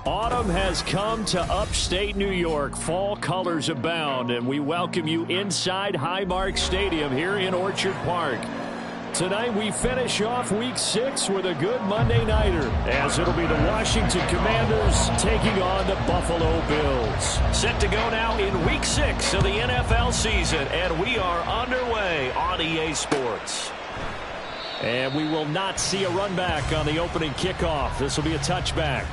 Autumn has come to upstate New York. Fall colors abound, and we welcome you inside Highmark Stadium here in Orchard Park. Tonight we finish off Week 6 with a good Monday nighter, as it'll be the Washington Commanders taking on the Buffalo Bills. Set to go now in Week 6 of the NFL season, and we are underway on EA Sports. And we will not see a run back on the opening kickoff. This will be a touchback.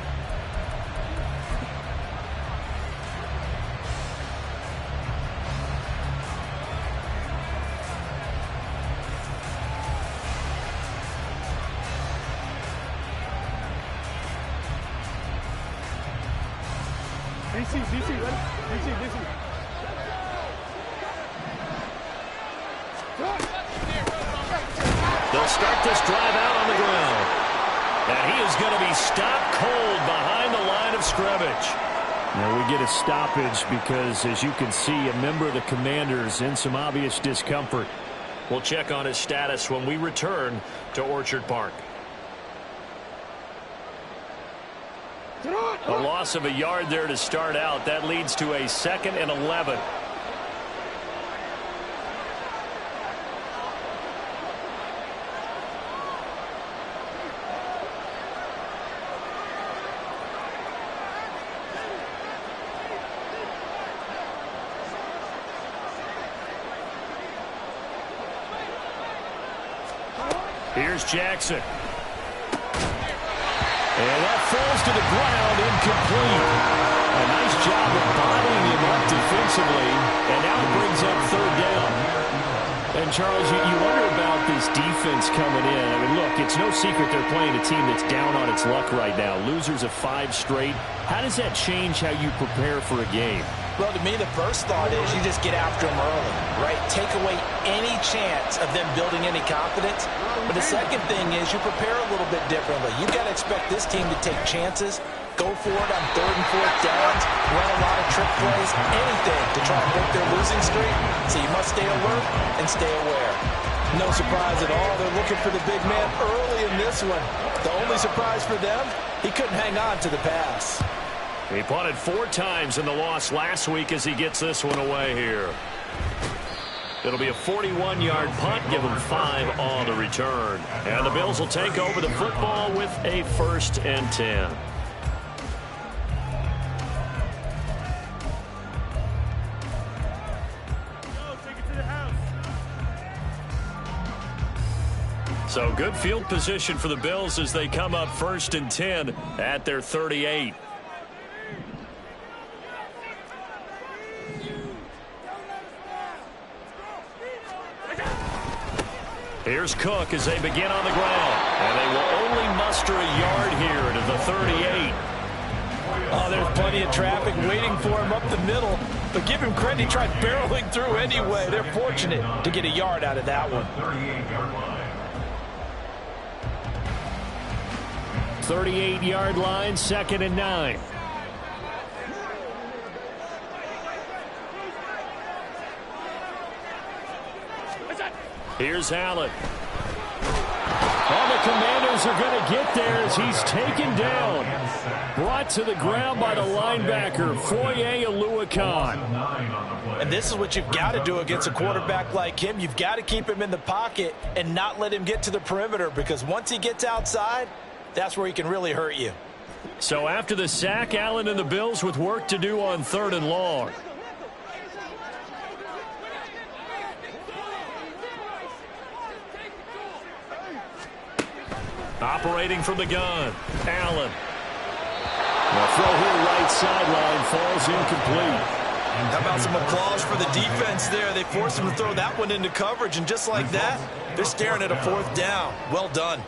DC, ready? DC. They'll start this drive out on the ground. And he is going to be stopped cold behind the line of scrimmage. Now we get a stoppage because, as you can see, a member of the Commanders in some obvious discomfort. We'll check on his status when we return to Orchard Park. A loss of a yard there to start out. That leads to a 2nd and 11. Here's Jackson. And that falls to the ground, incomplete. A nice job of bottling him up defensively, and now it brings up 3rd down. And, Charles, you wonder about this defense coming in. I mean, look, it's no secret they're playing a team that's down on its luck right now. Losers of 5 straight. How does that change how you prepare for a game? Well, to me, the first thought is you just get after them early, right? Take away any chance of them building any confidence. But the second thing is you prepare a little bit differently. You've got to expect this team to take chances, go for it on 3rd and 4th downs, run a lot of trick plays, anything to try and break their losing streak. So you must stay alert and stay aware. No surprise at all. They're looking for the big man early in this one. The only surprise for them, he couldn't hang on to the pass. He punted 4 times in the loss last week as he gets this one away here. It'll be a 41-yard punt, give him 5 on the return. And the Bills will take over the football with a 1st and 10. So good field position for the Bills as they come up 1st and 10 at their 38. Here's Cook as they begin on the ground. And they will only muster a yard here to the 38. Oh, there's plenty of traffic waiting for him up the middle. But give him credit, he tried barreling through anyway. They're fortunate to get a yard out of that one. 38-yard line, 2nd and 9. Here's Allen. The Commanders are going to get there as he's taken down. Brought to the ground by the linebacker, Foye Oluokun. And this is what you've got to do against a quarterback like him. You've got to keep him in the pocket and not let him get to the perimeter, because once he gets outside, that's where he can really hurt you. So after the sack, Allen and the Bills with work to do on 3rd and long. Operating from the gun, Allen. The throw here right sideline falls incomplete. How about some applause for the defense there? They forced him to throw that one into coverage, and just like that, they're staring at a 4th down. Well done.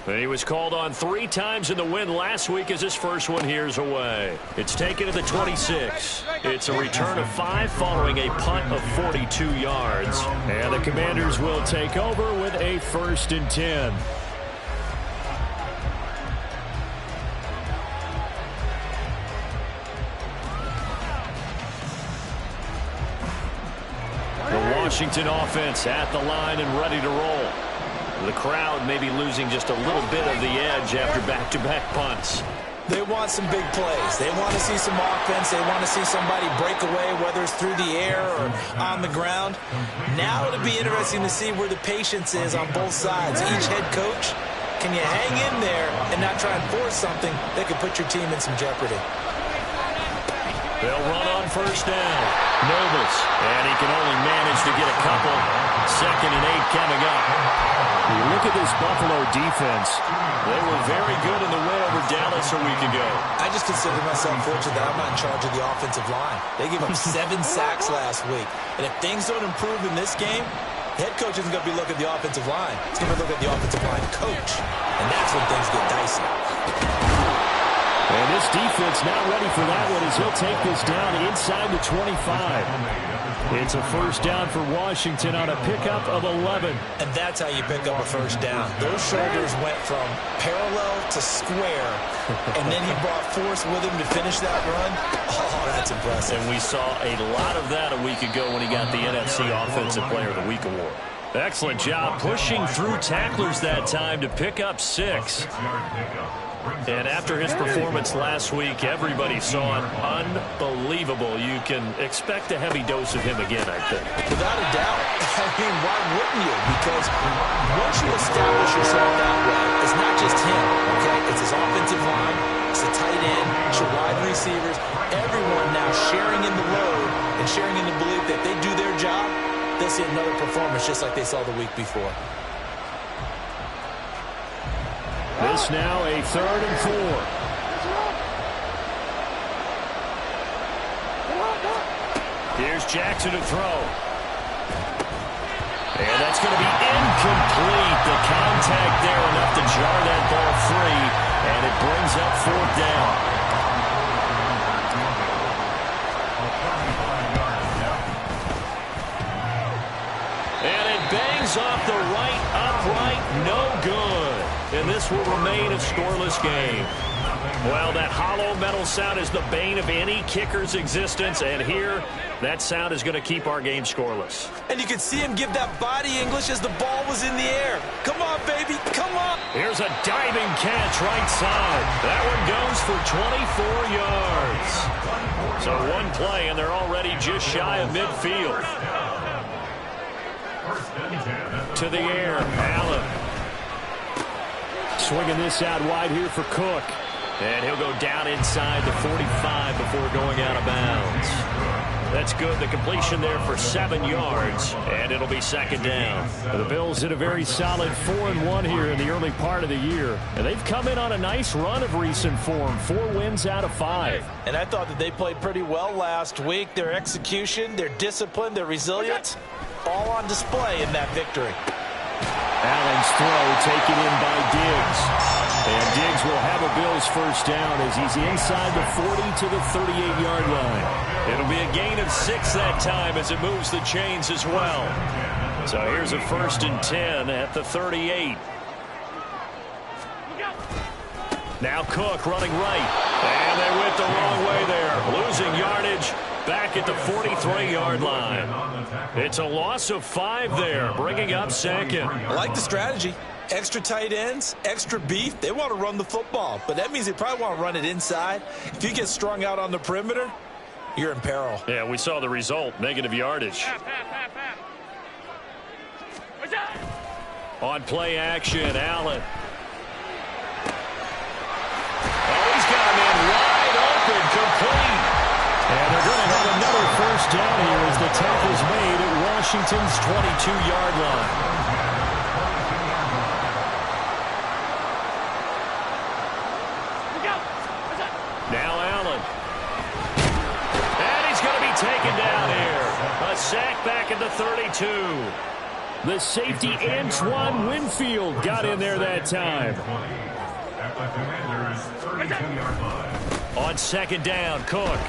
And he was called on 3 times in the win last week as his first one here's away. It's taken to the 26. It's a return of 5 following a punt of 42 yards. And the Commanders will take over with a 1st and 10. The Washington offense at the line and ready to roll. The crowd maybe losing just a little bit of the edge after back-to-back punts. They want some big plays. They want to see some offense. They want to see somebody break away, whether it's through the air or on the ground. Now it'll be interesting to see where the patience is on both sides. Each head coach, can you hang in there and not try and force something that could put your team in some jeopardy? They'll run on first down. Nobles, and he can only manage to get a couple. 2nd and 8 coming up. You look at this Buffalo defense. They were very good in the win over Dallas a week ago. I just consider myself fortunate that I'm not in charge of the offensive line. They gave up 7 sacks last week. And if things don't improve in this game, the head coach isn't going to be looking at the offensive line. He's going to look at the offensive line coach. And that's when things get dicey. And this defense not ready for that one as he'll take this down inside the 25. It's a first down for Washington on a pickup of 11. And that's how you pick up a first down. Those shoulders went from parallel to square, and then he brought force with him to finish that run. Oh, that's impressive. And we saw a lot of that a week ago when he got the NFC Offensive Player of the Week award. Excellent job pushing through tacklers that time to pick up 6. And after his performance last week, everybody saw it. Unbelievable. You can expect a heavy dose of him again, I think. Without a doubt. I mean, why wouldn't you? Because once you establish yourself that way, it's not just him, okay? It's his offensive line, it's the tight end, it's your wide receivers, everyone now sharing in the load and sharing in the belief that if they do their job, they'll see another performance just like they saw the week before. This now a 3rd and 4. Here's Jackson to throw. And that's going to be incomplete. The contact there enough to jar that ball free. And it brings up 4th down. And it bangs off the right upright. No good. And this will remain a scoreless game. Well, that hollow metal sound is the bane of any kicker's existence. And here, that sound is going to keep our game scoreless. And you can see him give that body English as the ball was in the air. Come on, baby. Come on. Here's a diving catch right side. That one goes for 24 yards. So one play, and they're already just shy of midfield. To the air, Allen. Swinging this out wide here for Cook. And he'll go down inside the 45 before going out of bounds. That's good. The completion there for 7 yards. And it'll be 2nd down. The Bills did a very solid 4-1 here in the early part of the year. And they've come in on a nice run of recent form. 4 wins out of 5. And I thought that they played pretty well last week. Their execution, their discipline, their resilience, all on display in that victory. Allen's throw taken in by Diggs. And Diggs will have a Bills first down as he's inside the 40 to the 38-yard line. It'll be a gain of 6 that time as it moves the chains as well. So here's a 1st and 10 at the 38. Now Cook running right. And they went the wrong way there. Losing yardage back at the 43-yard line. It's a loss of 5 there, bringing up 2nd. I like the strategy. Extra tight ends, extra beef. They want to run the football, but that means they probably want to run it inside. If you get strung out on the perimeter, you're in peril. Yeah, we saw the result, negative yardage. On play action, Allen. Oh, he's got him in wide open, complete. And they're going to have another first down here as the tackle's made at Washington's 22-yard line. Now Allen. And he's going to be taken down here. A sack back at the 32. The safety, Antoine Winfield, got in there that time. On 2nd down, Cook.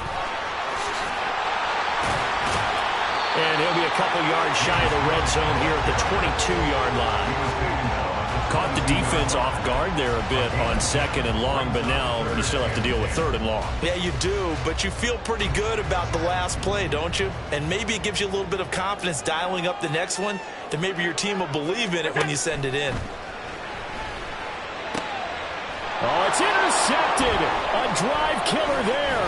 And he'll be a couple yards shy of the red zone here at the 22-yard line. caught the defense off guard there a bit on 2nd and long, but now you still have to deal with 3rd and long. Yeah, you do, but you feel pretty good about the last play, don't you? And maybe it gives you a little bit of confidence dialing up the next one, that maybe your team will believe in it when you send it in. Oh, it's intercepted. A drive killer there.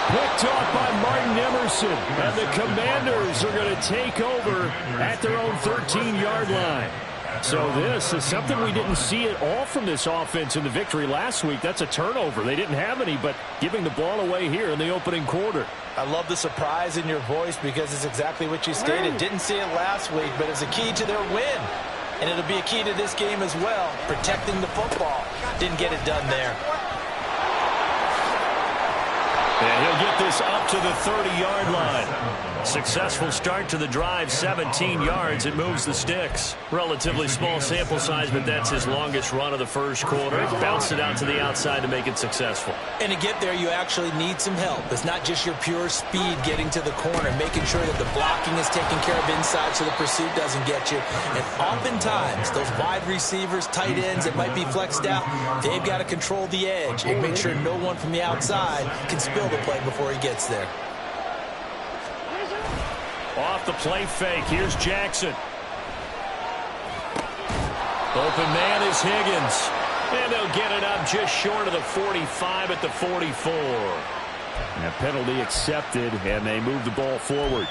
Picked off by Martin Emerson. And the Commanders are going to take over at their own 13-yard line. So this is something we didn't see at all from this offense in the victory last week. That's a turnover. They didn't have any, but giving the ball away here in the opening quarter. I love the surprise in your voice because it's exactly what you stated. Didn't see it last week, but it's a key to their win. And it'll be a key to this game as well, protecting the football. Didn't get it done there. And he'll get this up to the 30-yard line. Successful start to the drive, 17 yards. It moves the sticks. Relatively small sample size, but that's his longest run of the first quarter. Bounced it out to the outside to make it successful. And to get there, you actually need some help. It's not just your pure speed getting to the corner, making sure that the blocking is taken care of inside so the pursuit doesn't get you. And oftentimes, those wide receivers, tight ends that might be flexed out, they've got to control the edge and make sure no one from the outside can spill the play before he gets there. Off the play fake, here's Jackson. Open man is Higgins. And they'll get it up just short of the 45 at the 44. And a penalty accepted, and they move the ball forward.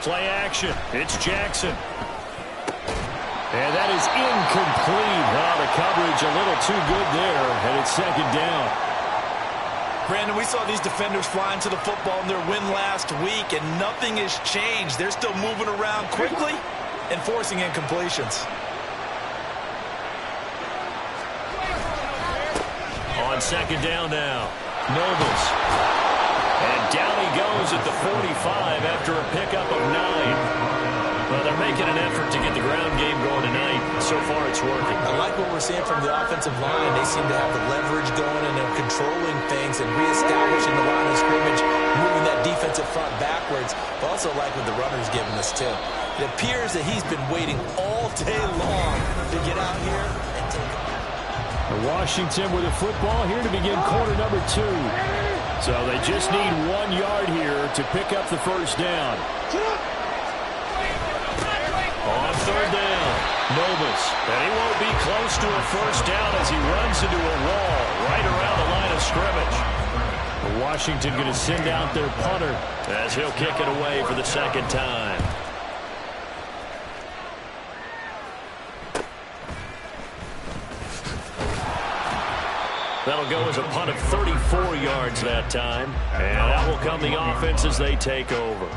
Play action. It's Jackson. And that is incomplete. Oh, the coverage a little too good there, and it's 2nd down. Brandon, we saw these defenders flying to the football in their win last week, and nothing has changed. They're still moving around quickly and forcing incompletions. On 2nd down now, Novus. And down he goes at the 45 after a pickup of 9. Well, they're making an effort to get the ground game going tonight. So far, it's working. I like what we're seeing from the offensive line. They seem to have the leverage going, and they're controlling things and reestablishing the line of scrimmage, moving that defensive front backwards. But also like what the runner's giving us, too. It appears that he's been waiting all day long to get out here and take it. Washington with the football here to begin quarter number 2. So they just need 1 yard here to pick up the first down. On 3rd down, Novus. And he won't be close to a first down as he runs into a wall right around the line of scrimmage. Washington going to send out their punter as he'll kick it away for the 2nd time. That'll go as a punt of 34 yards that time. And that will come the offense as they take over.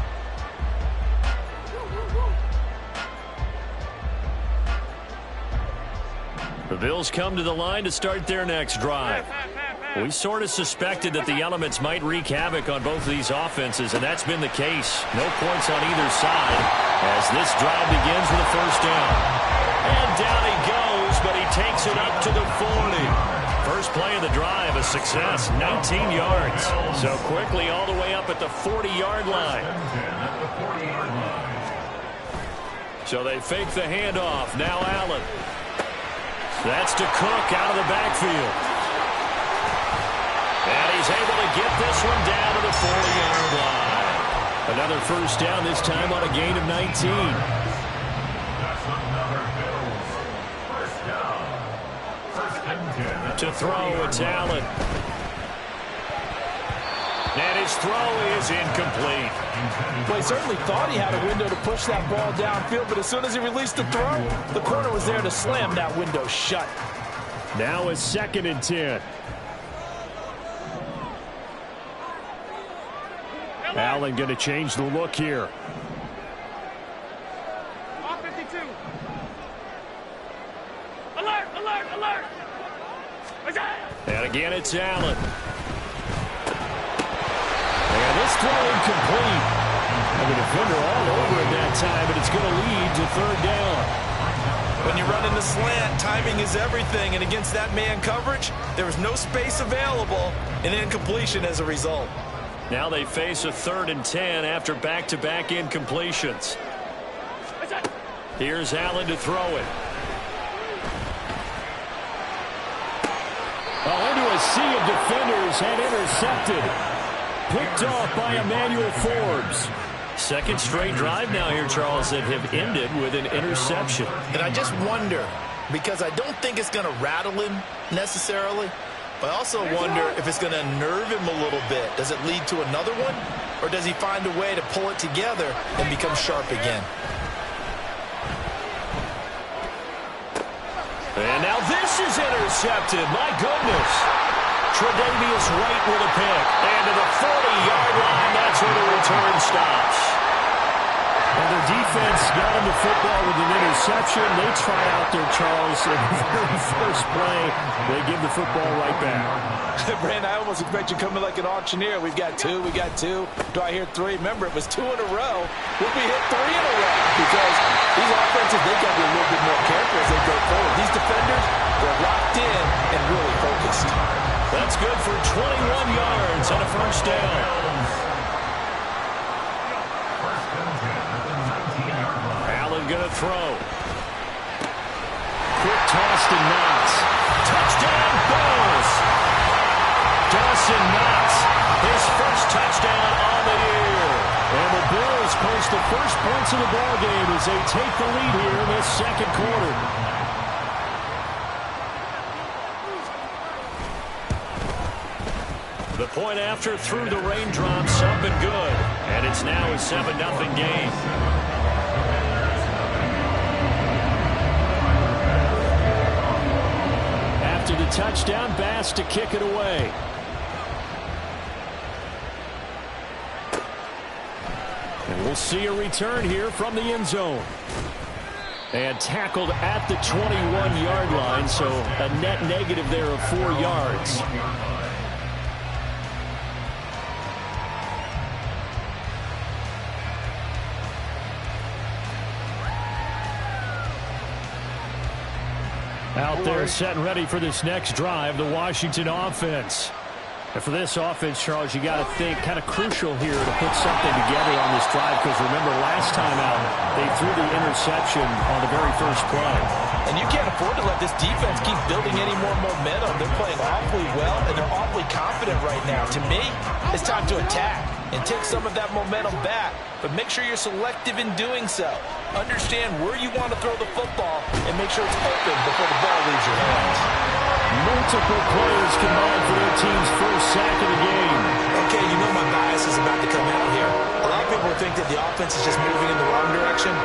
The Bills come to the line to start their next drive. We sort of suspected that the elements might wreak havoc on both of these offenses, and that's been the case. No points on either side as this drive begins with a first down. And down he goes, but he takes it up to the 40. First play of the drive, a success, 19 yards. So quickly all the way up at the 40-yard line. So they fake the handoff. Now Allen. That's to Cook out of the backfield. And he's able to get this one down to the 40-yard line. Another first down, this time on a gain of 19. To throw, it's Allen. And his throw is incomplete. Well, he certainly thought he had a window to push that ball downfield, but as soon as he released the throw, the corner was there to slam that window shut. Now it's 2nd and 10. Allen going to change the look here. Off 52. Alert, alert, alert. And again, it's Allen. And this throw incomplete. And the defender all over it that time, but it's going to lead to 3rd down. When you're running the slant, timing is everything, and against that man coverage, there was no space available, and incompletion as a result. Now they face a 3rd and 10 after back-to-back incompletions. Here's Allen to throw it. Into a sea of defenders and intercepted. Picked off by Emmanuel Forbes. Second straight drive now here, Charles, that have ended with an interception. And I just wonder, because I don't think it's going to rattle him necessarily, but I also wonder if it's going to nerve him a little bit. Does it lead to another one? Or does he find a way to pull it together and become sharp again? And now this is intercepted. My goodness. Tre'Davious White with a pick. And to the 40-yard line, that's where the return stops. And their defense got him the football with an interception. They try out there, Charles, in the very first play. They give the football right back. Brand, I almost expect you coming like an auctioneer. We've got two. Do I hear three? Remember, it was 2 in a row. Will we hit 3 in a row? Because these offenses, they got to be a little bit more careful as they go forward. These defenders, they're locked in and really focused. That's good for 21 yards and a first down. Allen going to throw. Quick toss to Knox. Touchdown, Bills. Dawson Knox, his first touchdown on the year. And the Bills post the first points of the ballgame as they take the lead here in this second quarter. The point after through the raindrops, up and good. And it's now a 7-0 game. After the touchdown, Bass to kick it away. And we'll see a return here from the end zone. And tackled at the 21-yard line, so a net negative there of 4 yards. Out there set and ready for this next drive, the Washington offense. And for this offense, Charles, you got to think kind of crucial here to put something together on this drive, because remember last time out they threw the interception on the very first play. And you can't afford to let this defense keep building any more momentum. They're playing awfully well, and they're awfully confident right now. To me, it's time to attack and take some of that momentum back, but make sure you're selective in doing so. Understand where you want to throw the football and make sure it's open before the ball leaves your hands. Multiple players combined for their team's first sack of the game. Okay, you know my bias is about to come out here. A lot of people think that the offense is just moving in the wrong direction.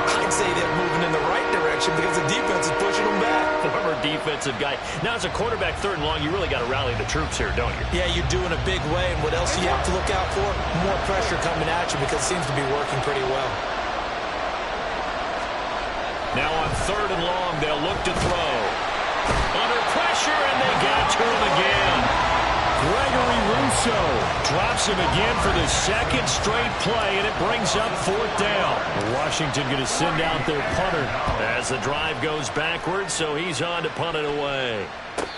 I'd say they're moving in the right direction because the defense is pushing them back. Former defensive guy. Now, as a quarterback, 3rd and long, you really got to rally the troops here, don't you? Yeah, you do in a big way. And what else do you have to look out for? More pressure coming at you because it seems to be working pretty well. Now on 3rd and long, they'll look to throw. Under pressure, and they get to him again. Gregory Rousseau drops him again for the second straight play, and it brings up 4th down. Washington going to send out their punter as the drive goes backwards, so he's on to punt it away.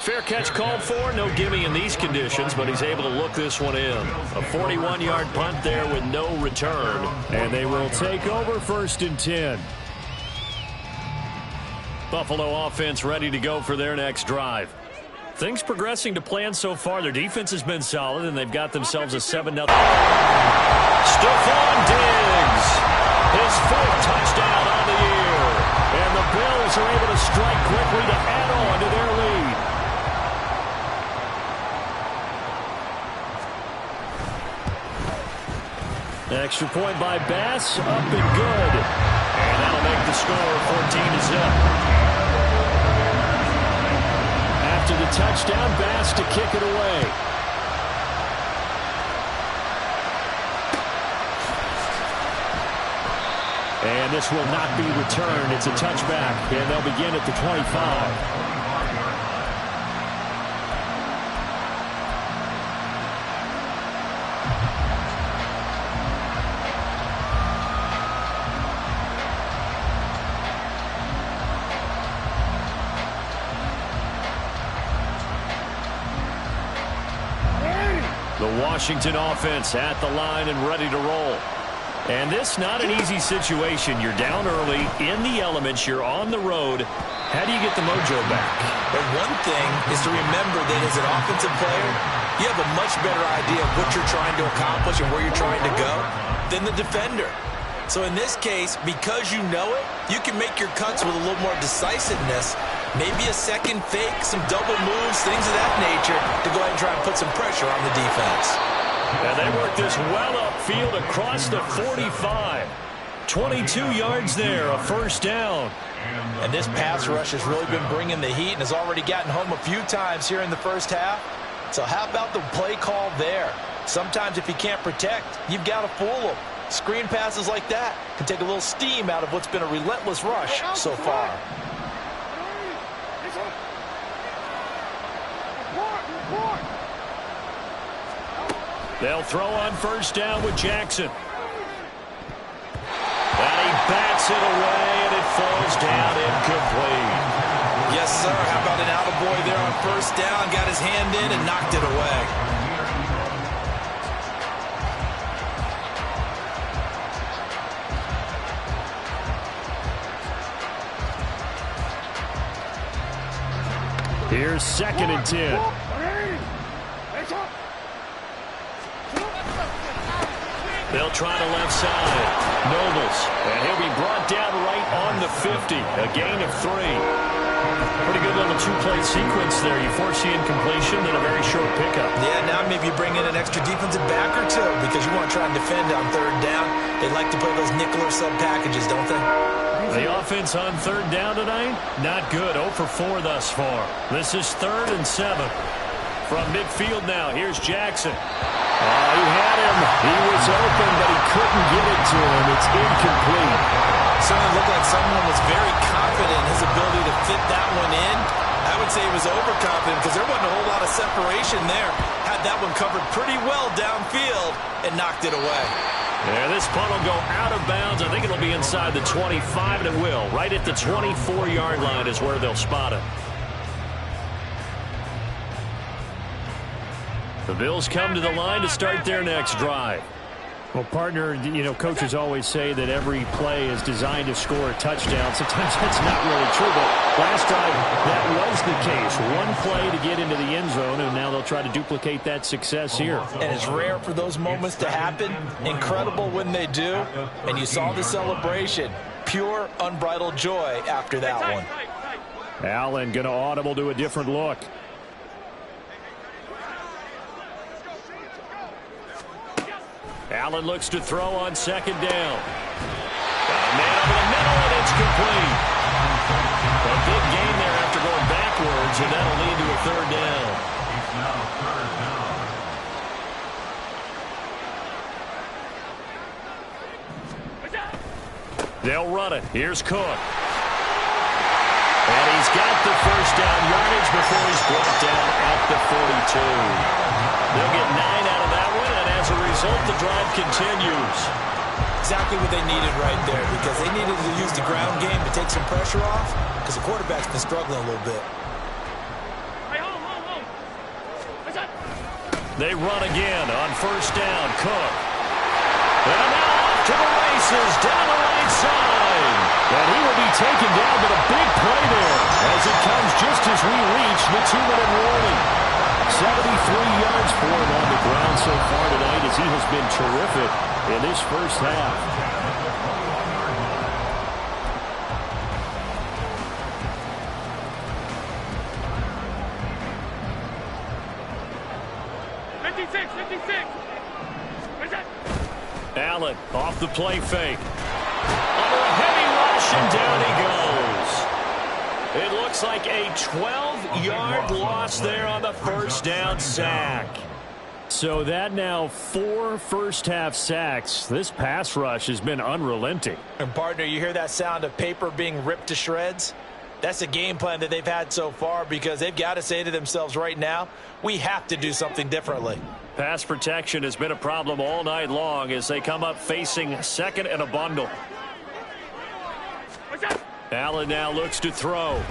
Fair catch called for. No gimme in these conditions, but he's able to look this one in. A 41-yard punt there with no return, and they will take over 1st and 10. Buffalo offense ready to go for their next drive. Things progressing to plan so far. Their defense has been solid, and they've got themselves a 7-0. Stephon Diggs, his 4th touchdown on the year. And the Bills are able to strike quickly to add on to their lead. Extra point by Bass, up and good. And that'll make the score 14-0. After the touchdown, Bass to kick it away. And this will not be returned. It's a touchback, and they'll begin at the 25. The Washington offense at the line and ready to roll. And this not an easy situation. You're down early, in the elements, you're on the road. How do you get the mojo back? But one thing is to remember that as an offensive player, you have a much better idea of what you're trying to accomplish and where you're trying to go than the defender. So in this case, because you know it, you can make your cuts with a little more decisiveness. Maybe a second fake, some double moves, things of that nature to go ahead and try and put some pressure on the defense. And they work this well upfield across the 45. 22 yards there, a first down. And this pass rush has really been bringing the heat and has already gotten home a few times here in the first half. So how about the play call there? Sometimes if you can't protect, you've got to fool them. Screen passes like that can take a little steam out of what's been a relentless rush so far. They'll throw on first down with Jackson. And he bats it away, and it falls down incomplete. Yes, sir. How about an attaboy there on first down? Got his hand in and knocked it away. Here's 2nd and 10. They'll try the left side. Nobles. And he'll be brought down right on the 50. A gain of 3. Pretty good little two-play sequence there. You force the incompletion, then a very short pickup. Yeah, now maybe you bring in an extra defensive back or two because you want to try and defend on third down. They like to play those nickel or sub packages, don't they? The offense on third down tonight, not good. 0 for 4 thus far. This is 3rd and 7. From midfield now, here's Jackson. He had him. He was open, but he couldn't get it to him. It's incomplete. Certainly looked like someone was very confident in his ability to fit that one in. I would say he was overconfident because there wasn't a whole lot of separation there. Had that one covered pretty well downfield and knocked it away. Yeah, this punt will go out of bounds. I think it'll be inside the 25, and it will. Right at the 24-yard line is where they'll spot it. The Bills come to the line to start their next drive. Well, partner, you know, coaches always say that every play is designed to score a touchdown. Sometimes that's not really true, but last drive, that was the case. One play to get into the end zone, and now they'll try to duplicate that success here. And it's rare for those moments to happen. Incredible when they do. And you saw the celebration. Pure, unbridled joy after that one. Allen going to audible to a different look. Allen looks to throw on 2nd down. Got a man over the middle, and it's complete. A big gain there after going backwards, and that'll lead to a 3rd down. They'll run it. Here's Cook. And he's got the first down yardage before he's brought down at the 42. They'll get 9 out of that one, and as a result, the drive continues. Exactly what they needed right there, because they needed to use the ground game to take some pressure off, because the quarterback's been struggling a little bit. Hey, hold. They run again on first down. Cook. And now off to the races down the right side. And he will be taken down, but a big play there as it comes just as we reach the 2-minute warning. 73 yards for him on the ground so far tonight as he has been terrific in this first half. Allen off the play fake. Under a heavy rush, and down he goes. It looks like a 12-yard loss there on the first down sack. So that now 4 first-half sacks. This pass rush has been unrelenting. And, partner, you hear that sound of paper being ripped to shreds? That's a game plan that they've had so far because they've got to say to themselves right now, we have to do something differently. Pass protection has been a problem all night long as they come up facing 2nd and a bundle. Allen now looks to throw.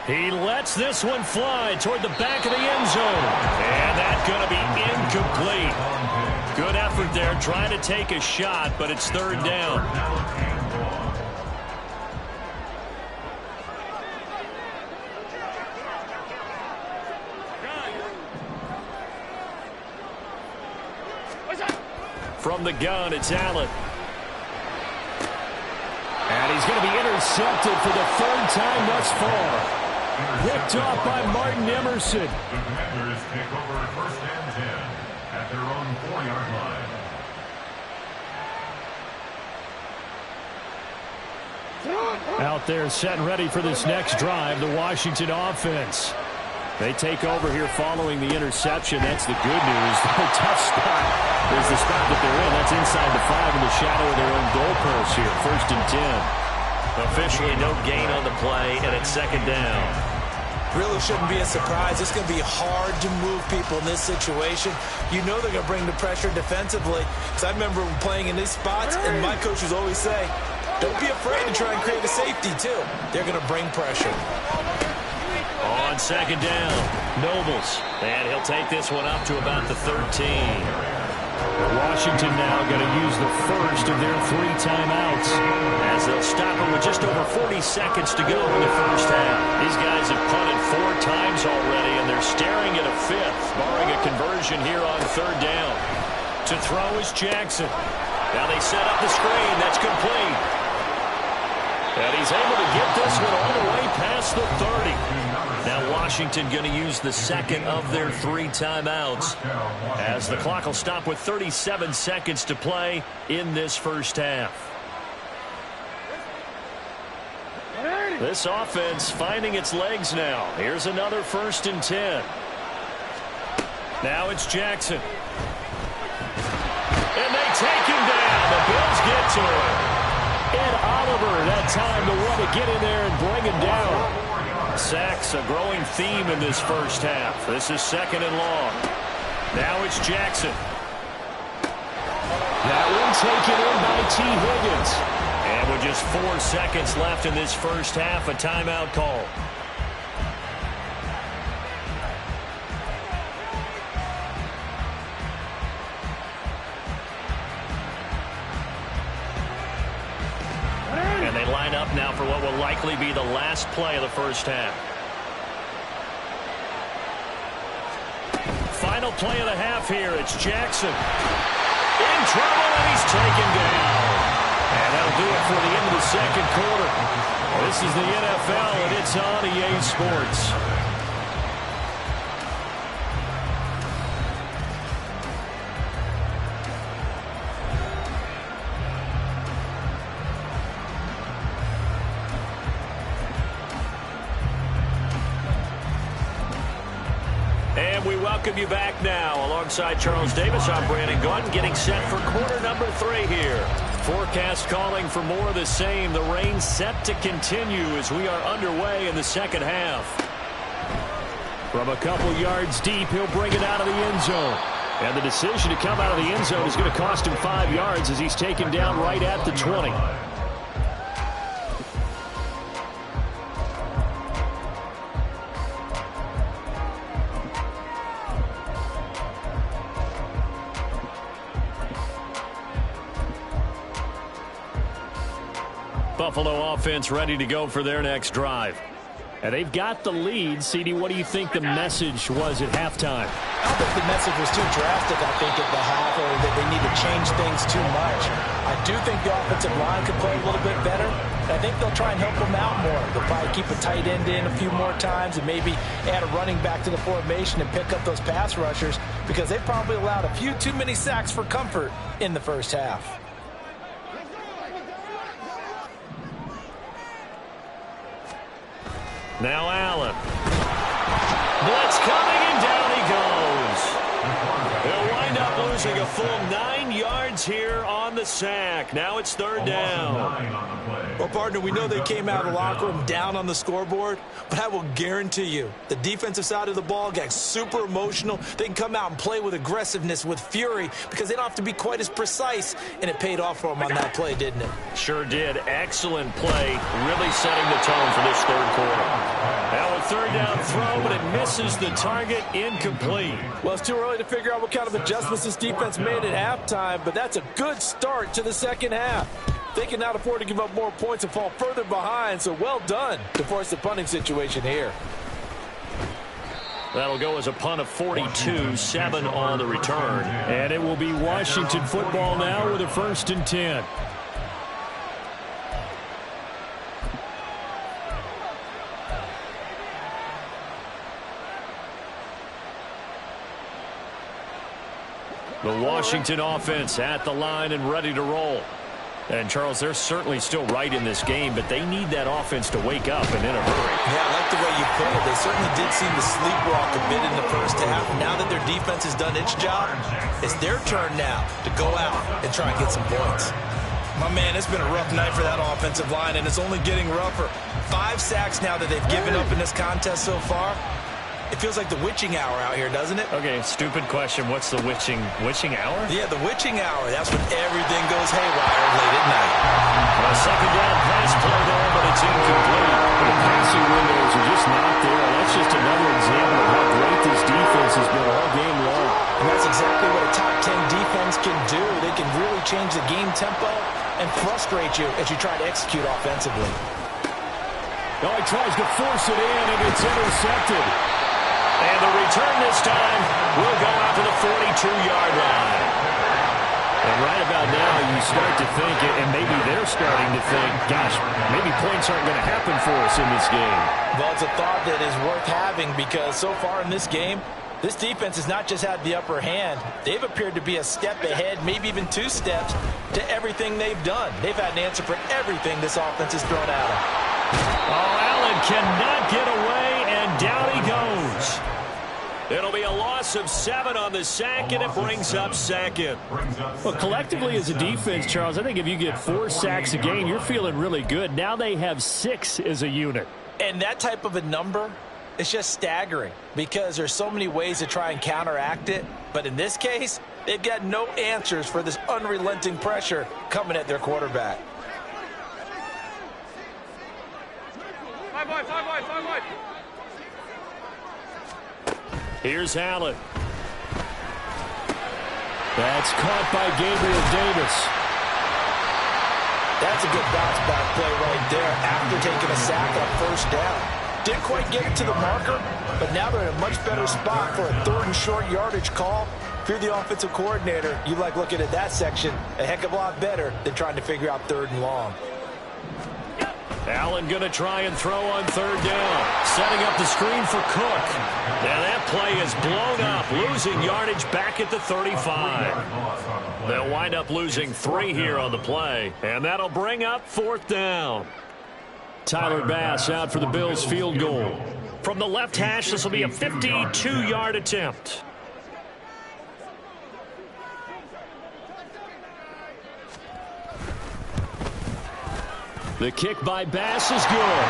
He lets this one fly toward the back of the end zone. And that's going to be incomplete. Good effort there, trying to take a shot, but it's third down. From the gun, it's Allen. And he's going to be intercepted for the third time thus far. Picked off by Martin Emerson. The Commanders take over first and 10 at their own 4-yard line. Out there set and ready for this next drive, the Washington offense. They take over here following the interception. That's the good news. The tough spot is the spot that they're in. That's inside the 5 in the shadow of their own goalpost here. First and 10. Officially no gain on the play, and it's second down. Really shouldn't be a surprise. It's going to be hard to move people in this situation. You know they're going to bring the pressure defensively. Because I remember playing in these spots, and my coaches always say, don't be afraid to try and create a safety, too. They're going to bring pressure. On second down, Nobles. And he'll take this one up to about the 13. Washington now going to use the first of their 3 timeouts as they'll stop it with just over 40 seconds to go in the first half. These guys have punted 4 times already, and they're staring at a 5th, barring a conversion here on third down. To throw is Jackson. Now they set up the screen. That's complete. And he's able to get this one all the way past the 30. Now Washington going to use the second of their 3 timeouts as the clock will stop with 37 seconds to play in this first half. This offense finding its legs now. Here's another first and 10. Now it's Jackson. And they take him down. The Bills get to him. Ed Oliver, that time to want to get in there and bring him down. Sacks, a growing theme in this first half. This is second and long. Now it's Jackson. That one taken in by T. Higgins. And with just 4 seconds left in this first half, a timeout call. And they line up now for what will likely be the last play of the first half. Final play of the half here. It's Jackson. In trouble, and he's taken down. And that'll do it for the end of the second quarter. This is the NFL, and it's on EA Sports. And we welcome you back now. Alongside Charles Davis, I'm Brandon Gaudin, getting set for quarter number 3 here. Forecast calling for more of the same. The rain set to continue as we are underway in the second half. From a couple yards deep, he'll bring it out of the end zone. And the decision to come out of the end zone is going to cost him 5 yards as he's taken down right at the 20. Buffalo offense ready to go for their next drive. And they've got the lead. CD, what do you think the message was at halftime? I don't think the message was too drastic, I think, at the half, or that they need to change things too much. I do think the offensive line could play a little bit better. I think they'll try and help them out more. They'll probably keep a tight end in a few more times and maybe add a running back to the formation and pick up those pass rushers, because they've probably allowed a few too many sacks for comfort in the first half. Now Allen. Blitz coming, and down he goes. They'll wind up losing a full 9 yards here on the sack. Now it's third down. Well, partner, we know they came out of the locker room down on the scoreboard, but I will guarantee you the defensive side of the ball got super emotional. They can come out and play with aggressiveness, with fury, because they don't have to be quite as precise, and it paid off for them on that play, didn't it? Sure did. Excellent play, really setting the tone for this third quarter. Now third down throw, but it misses the target. Incomplete. Well, it's too early to figure out what kind of adjustments this defense made at halftime, but that's a good start to the second half. They can not afford to give up more points and fall further behind, so well done to force the punting situation here. That'll go as a punt of 42, 7 on the return. And it will be Washington football now with a 1st and 10. The Washington offense at the line and ready to roll. And, Charles, they're certainly still right in this game, but they need that offense to wake up and in a hurry. Yeah, I like the way you put it. They certainly did seem to sleepwalk a bit in the first half. Now that their defense has done its job, it's their turn now to go out and try and get some points. My man, it's been a rough night for that offensive line, and it's only getting rougher. 5 sacks now that they've given up in this contest so far. It feels like the witching hour out here, doesn't it? Okay, stupid question. What's the witching hour? Yeah, the witching hour. That's when everything goes haywire late at night. A second down pass play there, but it's incomplete. The passing windows are just not there. That's just another example of how great this defense has been all game long. And that's exactly what a top 10 defense can do. They can really change the game tempo and frustrate you as you try to execute offensively. Oh, he tries to force it in, and it's intercepted. And the return this time will go out to the 42-yard line. And right about now, you start to think, and maybe they're starting to think, gosh, maybe points aren't going to happen for us in this game. Well, it's a thought that is worth having because so far in this game, this defense has not just had the upper hand. They've appeared to be a step ahead, maybe even 2 steps, to everything they've done. They've had an answer for everything this offense has thrown at them. Oh, Allen cannot get away, and down he goes. It'll be a loss of 7 on the sack, and it brings up 2nd. Well, collectively as a defense, Charles, I think if you get 4 sacks a game, you're feeling really good. Now they have 6 as a unit. And that type of a number is just staggering because there's so many ways to try and counteract it. But in this case, they've got no answers for this unrelenting pressure coming at their quarterback. 5 wide. Here's Allen. That's caught by Gabriel Davis. That's a good bounce back play right there after taking a sack on 1st down. Didn't quite get it to the marker, but now they're in a much better spot for a 3rd and short yardage call. If you're the offensive coordinator, you like looking at that section a heck of a lot better than trying to figure out 3rd and long. Allen going to try and throw on 3rd down. Setting up the screen for Cook. And that play is blown up, losing yardage back at the 35. They'll wind up losing 3 here on the play, and that'll bring up 4th down. Tyler Bass out for the Bills field goal. From the left hash, this will be a 52-yard attempt. The kick by Bass is good.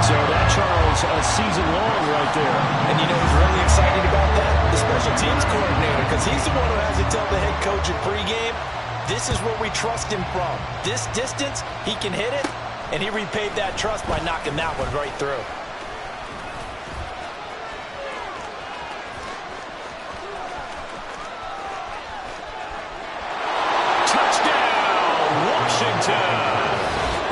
So that, Charles, a season long right there. And you know who's really excited about that? The special teams coordinator, because he's the one who has to tell the head coach in pregame, this is where we trust him from. This distance, he can hit it, and he repaid that trust by knocking that one right through. Touchdown, Washington!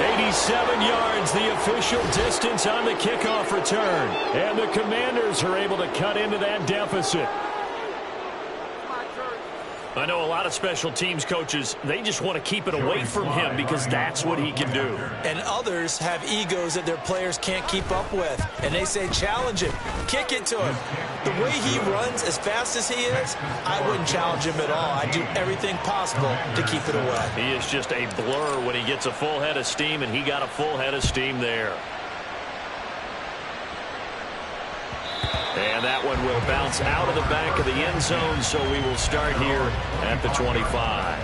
87 yards, the official distance on the kickoff return. And the Commanders are able to cut into that deficit. I know a lot of special teams coaches, they just want to keep it away from him because that's what he can do. And others have egos that their players can't keep up with. And they say, challenge him, kick it to him. The way he runs as fast as he is, I wouldn't challenge him at all. I'd do everything possible to keep it away. He is just a blur when he gets a full head of steam, and he got a full head of steam there. And that one will bounce out of the back of the end zone, so we will start here at the 25.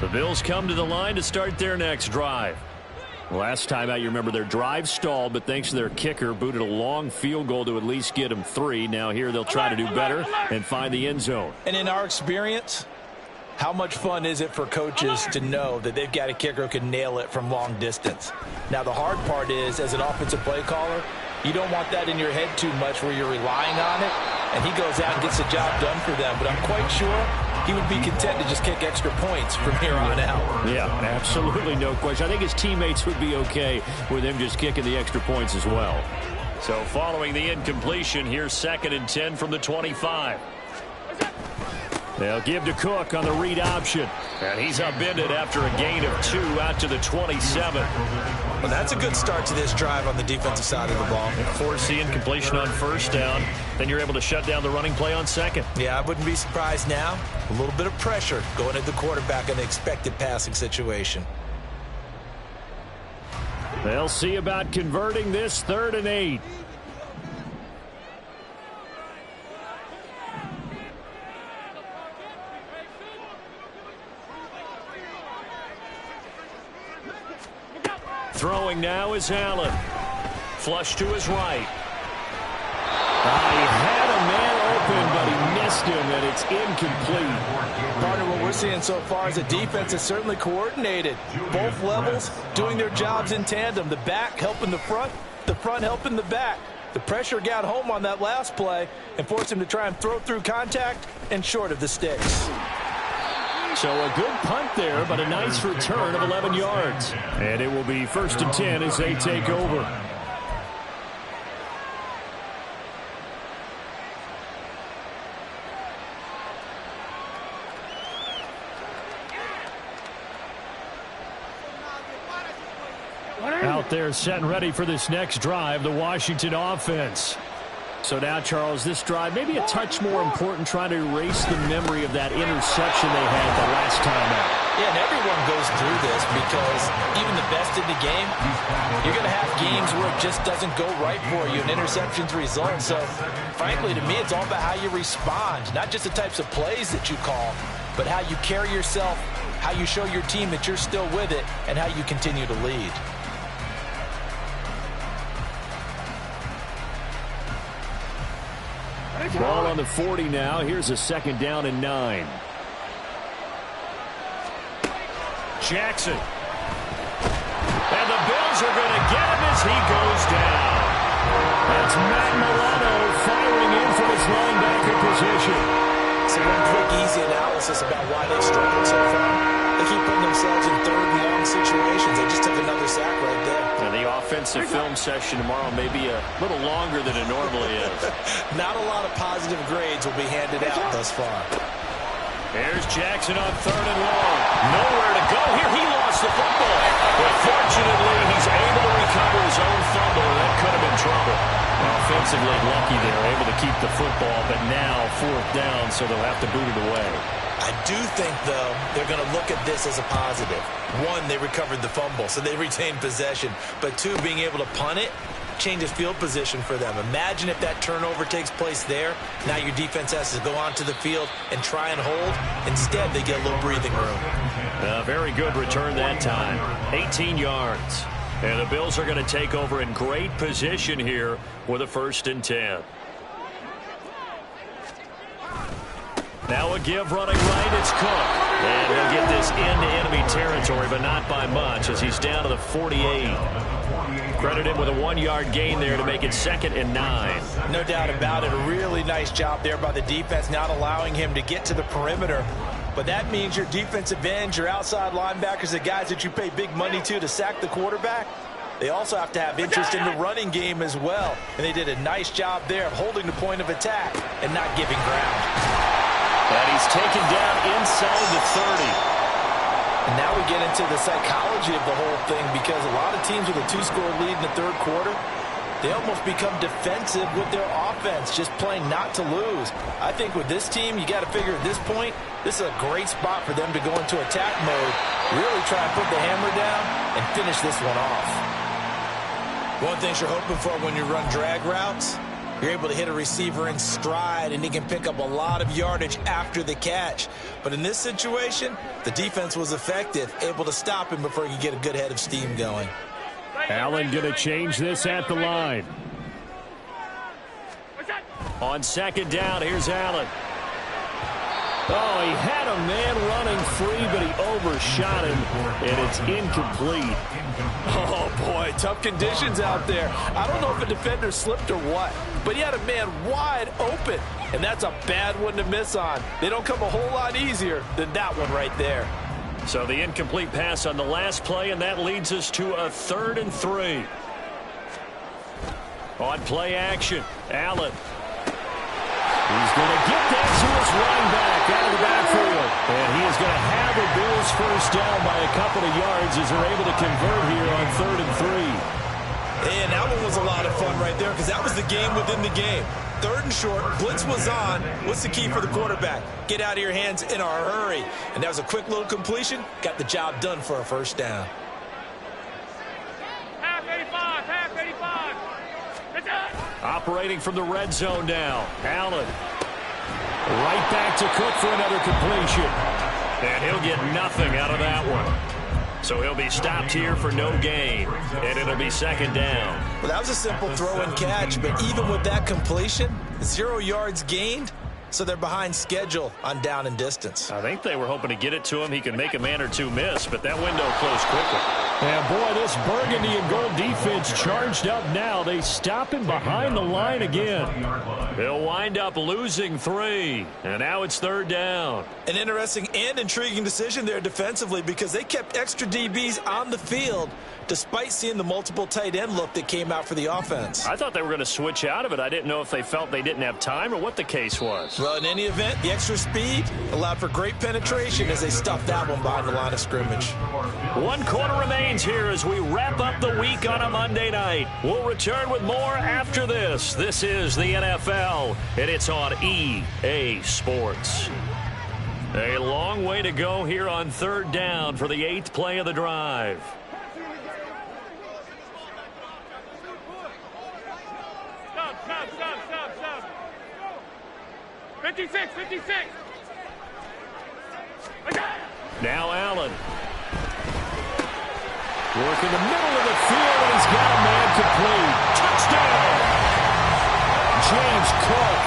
The Bills come to the line to start their next drive. Last time out, you remember their drive stalled, but thanks to their kicker, booted a long field goal to at least get them 3. Now here they'll try to do better and find the end zone. And in our experience, how much fun is it for coaches to know that they've got a kicker who can nail it from long distance? Now, the hard part is, as an offensive play caller, you don't want that in your head too much where you're relying on it, and he goes out and gets the job done for them. But I'm quite sure he would be content to just kick extra points from here on out. Yeah, absolutely no question. I think his teammates would be okay with him just kicking the extra points as well. So following the incompletion, here's 2nd and 10 from the 25. They'll give to Cook on the read option. And he's upended after a gain of 2 out to the 27. Well, that's a good start to this drive on the defensive side of the ball. Force the incompletion on 1st down. Then you're able to shut down the running play on 2nd. Yeah, I wouldn't be surprised now. A little bit of pressure going at the quarterback in the expected passing situation. They'll see about converting this 3rd and 8. Throwing now is Allen. Flush to his right. He had a man open, but he missed him, and it's incomplete. Partner, what we're seeing so far is the defense is certainly coordinated. Both levels doing their jobs in tandem. The back helping the front helping the back. The pressure got home on that last play and forced him to try and throw through contact and short of the sticks. So a good punt there, but a nice return of 11 yards. And it will be 1st and 10 as they take over. Out there set and ready for this next drive, the Washington offense. So now, Charles, this drive maybe a touch more important, trying to erase the memory of that interception they had the last time out. Yeah, and everyone goes through this because even the best in the game, you're going to have games where it just doesn't go right for you, and interceptions result. So, frankly, to me, it's all about how you respond, not just the types of plays that you call, but how you carry yourself, how you show your team that you're still with it, and how you continue to lead. Ball on the 40 now. Here's a 2nd down and 9. Jackson. And the Bills are going to get him as he goes down. That's Matt Milano firing in from his linebacker position. So one quick, easy analysis about why they've struggled so far. They keep putting themselves in 3rd and long situations. They just took another sack right there. And the offensive film session tomorrow may be a little longer than it normally is. Not a lot of positive grades will be handed out thus far. Here's Jackson on 3rd and long. Nowhere to go here. He lost the football. But fortunately, he's able to recover his own fumble. That could have been trouble. Offensively lucky they're able to keep the football, but now 4th down, so they'll have to boot it away. I do think, though, they're going to look at this as a positive. 1, they recovered the fumble, so they retained possession. But 2, being able to punt it changes field position for them. Imagine if that turnover takes place there. Now your defense has to go onto the field and try and hold. Instead, they get a little breathing room. A very good return that time. 18 yards. And the Bills are going to take over in great position here with a 1st and 10. Now a give running right, it's Cook. And he'll get this into enemy territory, but not by much as he's down to the 48. Credit him with a 1-yard gain there to make it 2nd and 9. No doubt about it. A really nice job there by the defense, not allowing him to get to the perimeter. But that means your defensive ends, your outside linebackers, the guys that you pay big money to sack the quarterback, they also have to have interest in the running game as well. And they did a nice job there of holding the point of attack and not giving ground. And he's taken down inside the 30. And now we get into the psychology of the whole thing, because a lot of teams with a 2-score lead in the 3rd quarter, they almost become defensive with their offense, just playing not to lose. I think with this team, you got to figure at this point, this is a great spot for them to go into attack mode, really try and put the hammer down and finish this one off. One thing you're hoping for when you run drag routes, you're able to hit a receiver in stride, and he can pick up a lot of yardage after the catch. But in this situation, the defense was effective, able to stop him before he could get a good head of steam going. Allen going to change this at the line. On second down, here's Allen. Oh, he had a man running free, but he overshot him, and it's incomplete. Oh, boy, tough conditions out there. I don't know if a defender slipped or what, but he had a man wide open, and that's a bad one to miss on. They don't come a whole lot easier than that one right there. So the incomplete pass on the last play, and that leads us to a 3rd and 3. On play action, Allen. He's going to get that to his running back out of the backfield. And he is going to have the Bills first down by a couple of yards as they're able to convert here on 3rd and 3. And that one was a lot of fun right there because that was the game within the game. 3rd and short, blitz was on. What's the key for the quarterback? Get out of your hands in a hurry. And that was a quick little completion. Got the job done for a first down. Half 85, half 85. It's up. Operating from the red zone now. Allen. Right back to Cook for another completion. And he'll get nothing out of that one. So he'll be stopped here for no gain. And it'll be 2nd down. Well, that was a simple throw and catch, but even with that completion, 0 yards gained, so they're behind schedule on down and distance. I think they were hoping to get it to him. He could make a man or two miss, but that window closed quickly. And boy, this burgundy and gold defense charged up now. They stop him behind the line again. They'll wind up losing 3, and now it's 3rd down. An interesting and intriguing decision there defensively because they kept extra DBs on the field despite seeing the multiple tight end look that came out for the offense. I thought they were going to switch out of it. I didn't know if they felt they didn't have time or what the case was. Well, in any event, the extra speed allowed for great penetration as they stuffed that one behind the line of scrimmage. 1 quarter remains here as we wrap up the week on a Monday night. We'll return with more after this. This is the NFL, and it's on EA Sports. A long way to go here on 3rd down for the 8th play of the drive. Stop. 56. Now Allen. Working the middle of the field, and he's got a man complete. Touchdown! James Cook,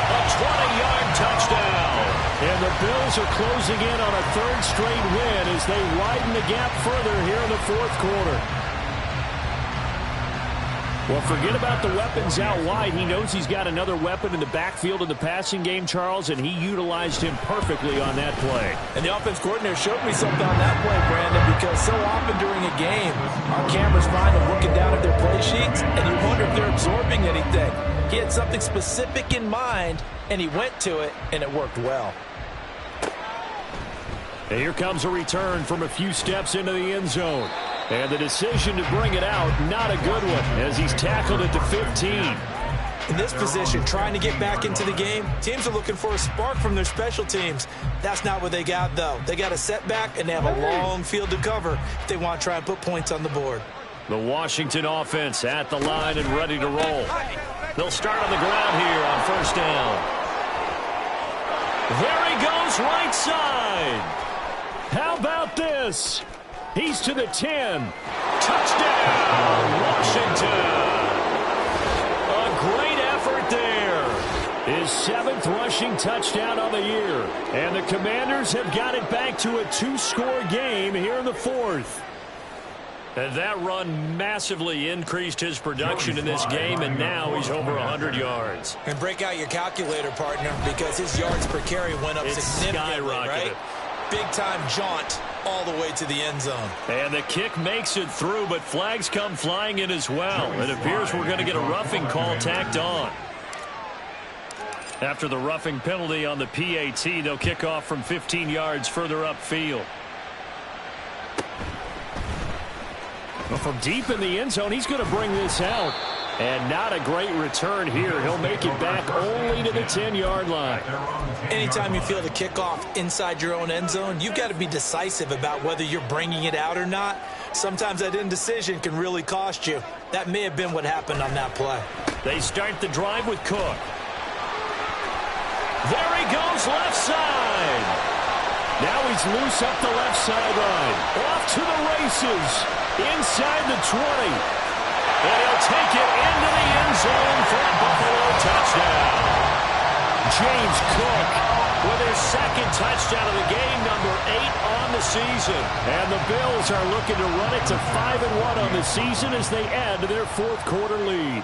a 20-yard touchdown. And the Bills are closing in on a 3rd straight win as they widen the gap further here in the 4th quarter. Well, forget about the weapons out wide. He knows he's got another weapon in the backfield in the passing game, Charles, and he utilized him perfectly on that play. And the offense coordinator showed me something on that play, Brandon, because so often during a game, our cameras find them looking down at their play sheets, and you wonder if they're absorbing anything. He had something specific in mind, and he went to it, and it worked well. And here comes a return from a few steps into the end zone. And the decision to bring it out, not a good one, as he's tackled at the 15. In this position, trying to get back into the game, teams are looking for a spark from their special teams. That's not what they got, though. They got a setback, and they have a long field to cover if they want to try and put points on the board. The Washington offense at the line and ready to roll. They'll start on the ground here on 1st down. There he goes, right side. How about this? He's to the 10. Touchdown, Washington. A great effort there. His 7th rushing touchdown on the year. And the Commanders have got it back to a 2-score game here in the 4th. And that run massively increased his production in this game, and now he's over 100 yards. And break out your calculator, partner, because his yards per carry went up significantly, right? Big-time jaunt all the way to the end zone. And the kick makes it through, but flags come flying in as well. It appears we're going to get a roughing call tacked on. After the roughing penalty on the PAT, they'll kick off from 15 yards further upfield. Well, from deep in the end zone, he's going to bring this out. And not a great return here. He'll make it back only to the 10-yard line. Anytime you feel the kickoff inside your own end zone, you've got to be decisive about whether you're bringing it out or not. Sometimes that indecision can really cost you. That may have been what happened on that play. They start the drive with Cook. There he goes, left side. Now he's loose up the left sideline. Off to the races. Inside the 20. And he'll take it into the end zone for a Buffalo touchdown. James Cook with his second touchdown of the game, number 8 on the season. And the Bills are looking to run it to 5-1 on the season as they add to their fourth quarter lead.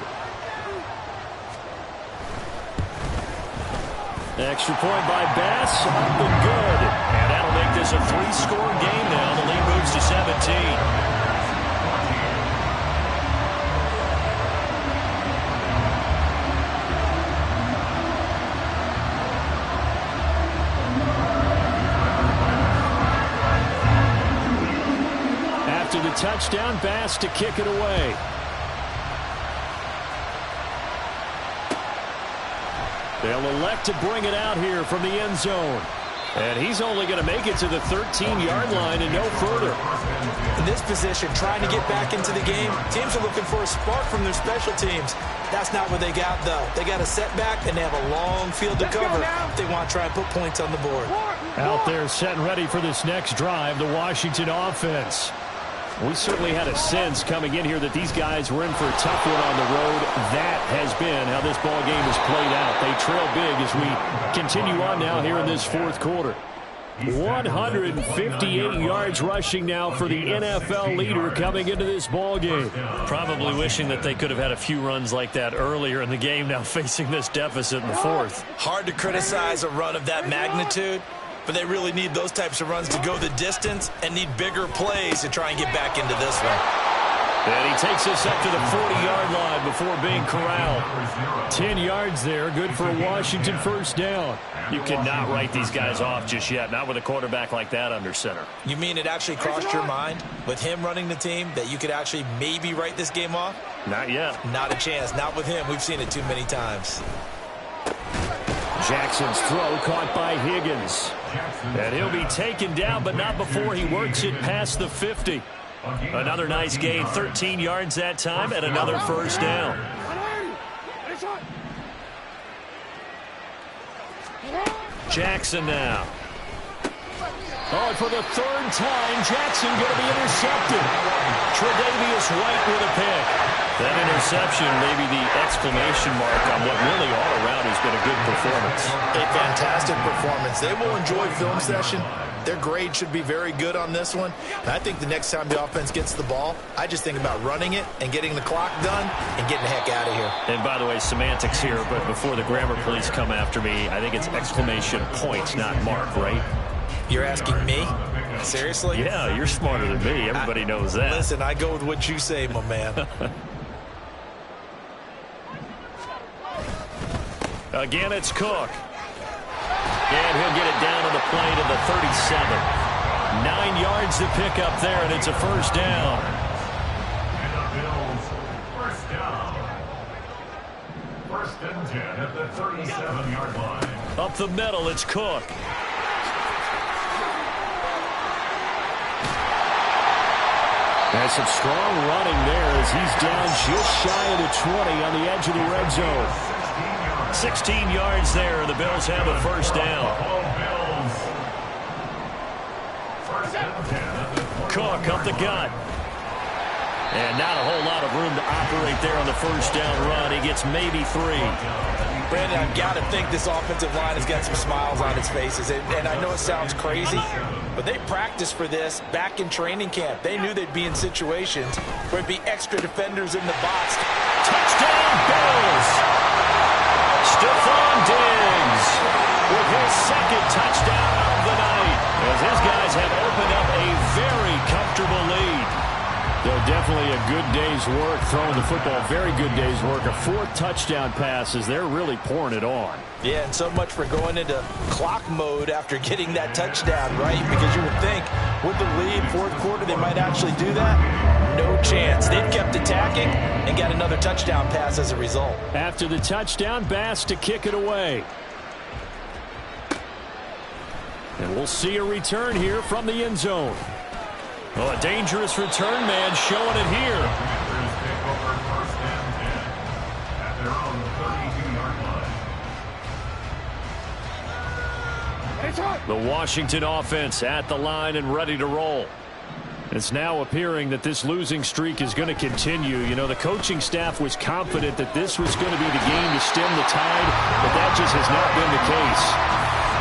Extra point by Bass, up and good. And that'll make this a 3-score game now. The lead moves to 17. After the touchdown, Bass to kick it away. They'll elect to bring it out here from the end zone. And he's only going to make it to the 13-yard line and no further. In this position, trying to get back into the game, teams are looking for a spark from their special teams. That's not what they got, though. They got a setback, and they have a long field to cover if they want to try and put points on the board. Out there set and ready for this next drive, the Washington offense. We certainly had a sense coming in here that these guys were in for a tough one on the road. That has been how this ball game has played out. They trail big as we continue on now here in this fourth quarter. 158 yards rushing now for the NFL leader coming into this ball game. Probably wishing that they could have had a few runs like that earlier in the game, now facing this deficit in the fourth. Hard to criticize a run of that magnitude, but they really need those types of runs to go the distance and need bigger plays to try and get back into this one. And he takes us up to the 40-yard line before being corralled. 10 yards there, good for a Washington first down. You cannot write these guys off just yet, not with a quarterback like that under center. You mean it actually crossed your mind with him running the team that you could actually maybe write this game off? Not yet. Not a chance. Not with him. We've seen it too many times. Jackson's throw caught by Higgins. And he'll be taken down, but not before he works it past the 50. Another nice gain, 13 yards that time, and another first down. Jackson now. Oh, and for the third time, Jackson going to be intercepted. Tre'Davious White with a pick. That interception may be the exclamation mark on what really all around has been a good performance. A fantastic performance. They will enjoy film session. Their grade should be very good on this one. And I think the next time the offense gets the ball, I just think about running it and getting the clock done and getting the heck out of here. And by the way, semantics here, but before the grammar police come after me, I think it's exclamation point, not mark, right? You're asking me? Seriously? Yeah, you're smarter than me. Everybody knows that. Listen, I go with what you say, my man. Again, it's Cook. And he'll get it down to the play to the 37. 9 yards to pick up there, and it's a first down. And the Bills, first down. First and 10 at the 37-yard line. Up the middle, it's Cook. That's some strong running there as he's down just shy of the 20 on the edge of the red zone. 16 yards there. The Bills have a first down. Cook up the gut. And not a whole lot of room to operate there on the first down run. He gets maybe 3. Brandon, I've got to think this offensive line has got some smiles on its faces. And I know it sounds crazy, but they practiced for this back in training camp. They knew they'd be in situations where it'd be extra defenders in the box. Touchdown, Bills! Stephon Diggs with his second touchdown of the night, as his guys have opened up a very comfortable lead. Definitely a good day's work throwing the football. Very good day's work. A 4th touchdown pass as they're really pouring it on. Yeah, and so much for going into clock mode after getting that touchdown, right? Because you would think with the lead, fourth quarter, they might actually do that. No chance. They've kept attacking and got another touchdown pass as a result. After the touchdown, Bass to kick it away. And we'll see a return here from the end zone. Well, a dangerous return man showing it here. The Washington offense at the line and ready to roll. It's now appearing that this losing streak is going to continue. You know, the coaching staff was confident that this was going to be the game to stem the tide, but that just has not been the case.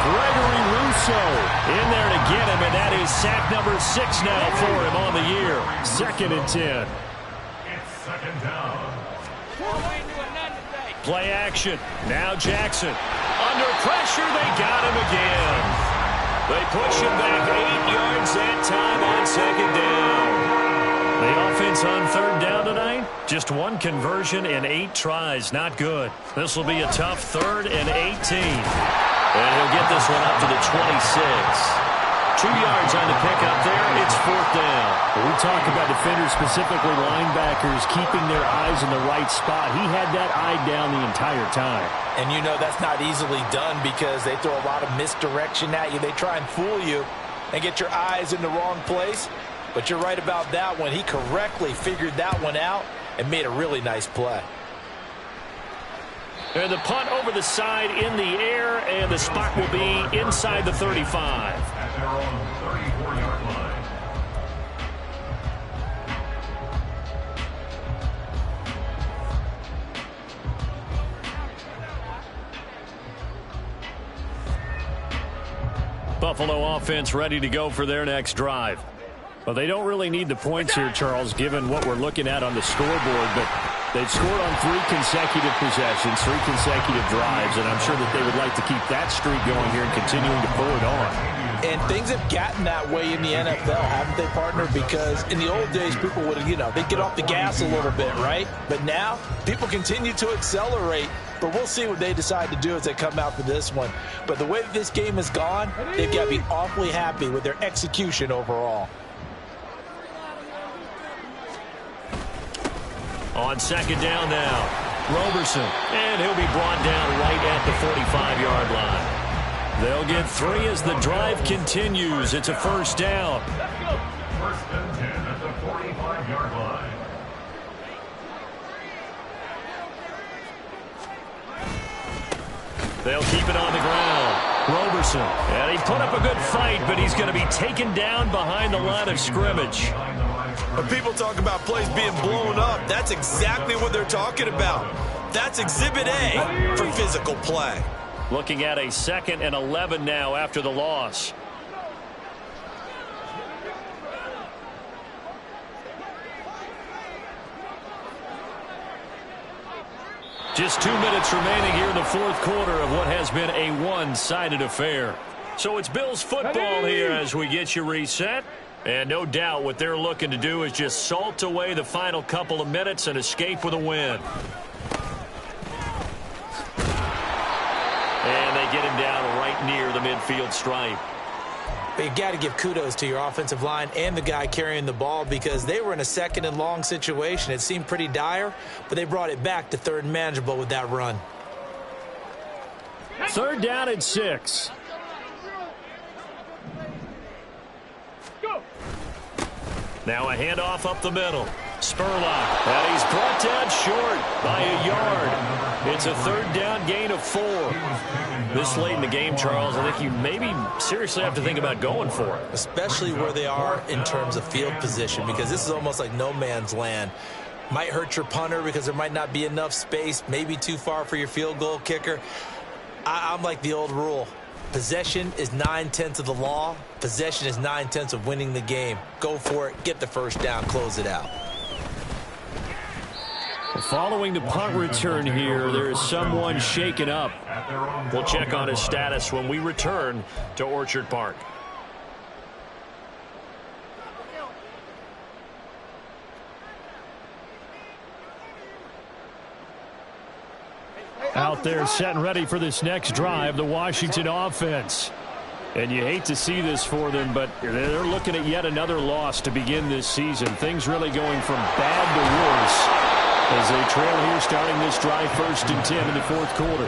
Gregory Rousseau in there to get him, and that is sack number 6 now for him on the year. 2nd and 10. It's second down. Play action. Now Jackson. Under pressure, they got him again. They push him back 8 yards that time on 2nd down. The offense on 3rd down tonight, just 1 conversion and 8 tries. Not good. This will be a tough 3rd and 18. And he'll get this one up to the 26. 2 yards on the pickup there. It's 4th down. When we talk about defenders, specifically linebackers, keeping their eyes in the right spot. He had that eye down the entire time. And you know that's not easily done because they throw a lot of misdirection at you. They try and fool you and get your eyes in the wrong place. But you're right about that one. He correctly figured that one out and made a really nice play. And the punt over the side in the air, and the spot will be inside the 35. At their own 34-yard line. Buffalo offense ready to go for their next drive. Well, they don't really need the points here, Charles, given what we're looking at on the scoreboard, but they've scored on 3 consecutive possessions, 3 consecutive drives, and I'm sure that they would like to keep that streak going here and continuing to pull it on. And things have gotten that way in the NFL, haven't they, partner? Because in the old days, people would, they'd get off the gas a little bit, right? But now, people continue to accelerate. But we'll see what they decide to do as they come out for this one. But the way that this game has gone, they've got to be awfully happy with their execution overall. On 2nd down now, Roberson, and he'll be brought down right at the 45-yard line. They'll get 3 as the drive continues. It's a 1st down. 1st and 10 at the 45-yard line. They'll keep it on the ground. Roberson, and he put up a good fight, but he's going to be taken down behind the line of scrimmage. When people talk about plays being blown up, that's exactly what they're talking about. That's Exhibit A for physical play. Looking at a 2nd and 11 now after the loss. Just 2 minutes remaining here in the 4th quarter of what has been a one-sided affair. So it's Bills football here as we get you reset. And no doubt what they're looking to do is just salt away the final couple of minutes and escape with a win. And they get him down right near the midfield stripe. But you got to give kudos to your offensive line and the guy carrying the ball because they were in a 2nd and long situation. It seemed pretty dire, but they brought it back to 3rd and manageable with that run. 3rd down and 6. Now a handoff up the middle. Spurlock, and he's brought down short by a yard. It's a 3rd down gain of 4. This late in the game, Charles, I think you maybe seriously have to think about going for it. Especially where they are in terms of field position, because this is almost like no man's land. Might hurt your punter because there might not be enough space, maybe too far for your field goal kicker. I'm like the old rule. Possession is 9/10 of the law. Possession is 9/10 of winning the game. Go for it. Get the 1st down. Close it out. Following the punt return here, there is someone shaken up. We'll check on his status when we return to Orchard Park. Out there set and ready for this next drive, the Washington offense. And you hate to see this for them, but they're looking at yet another loss to begin this season. Things really going from bad to worse as they trail here starting this drive 1st and 10 in the 4th quarter.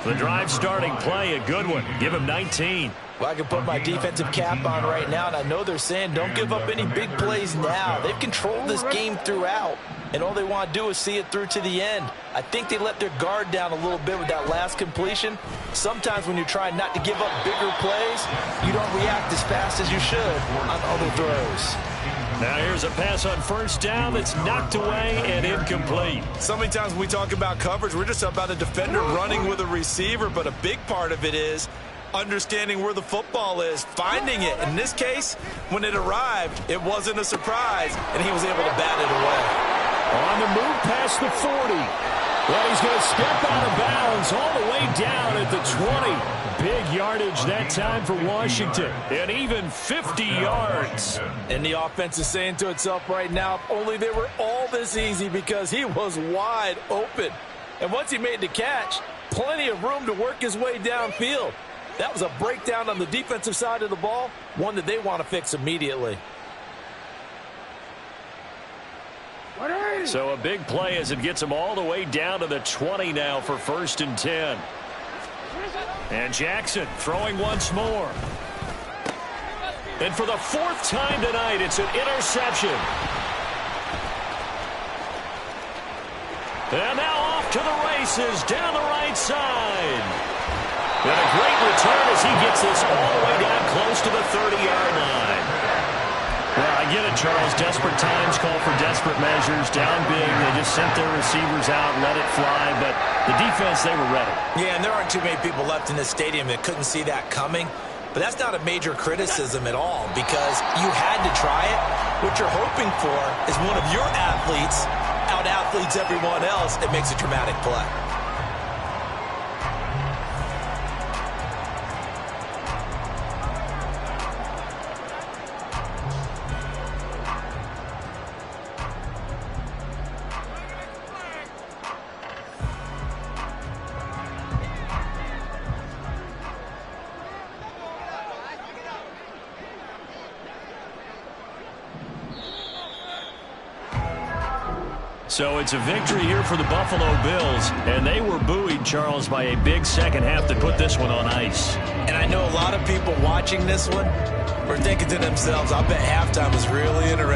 The drive starting play, a good one. Give him 19. Well, I can put my defensive cap on right now, and I know they're saying don't give up any big plays now. They've controlled this game throughout. and all they want to do is see it through to the end. I think they let their guard down a little bit with that last completion. Sometimes when you're trying not to give up bigger plays, you don't react as fast as you should on other throws. Now here's a pass on first down that's knocked away and incomplete. So many times when we talk about coverage, we're just about a defender running with a receiver, but a big part of it is understanding where the football is, finding it. In this case, when it arrived, it wasn't a surprise, and he was able to bat it away. On the move past the 40. Well, he's going to step out of bounds all the way down at the 20. Big yardage that time for Washington. And even 50 yards. And the offense is saying to itself right now, if only they were all this easy, because he was wide open. And once he made the catch, plenty of room to work his way downfield. That was a breakdown on the defensive side of the ball, one that they want to fix immediately. So a big play as it gets him all the way down to the 20 now for 1st and 10. And Jackson throwing once more. And for the 4th time tonight, it's an interception. And now off to the races down the right side. And a great return as he gets this all the way down close to the 30-yard line. Well, I get it, Charles. Desperate times call for desperate measures. Down big, they just sent their receivers out, let it fly. But the defense, they were ready. Yeah, and there aren't too many people left in this stadium that couldn't see that coming. But that's not a major criticism at all, because you had to try it. What you're hoping for is one of your athletes out-athletes everyone else and makes a dramatic play. So it's a victory here for the Buffalo Bills, and they were buoyed, Charles, by a big second half that put this one on ice. And I know a lot of people watching this one were thinking to themselves, I bet halftime was really interesting.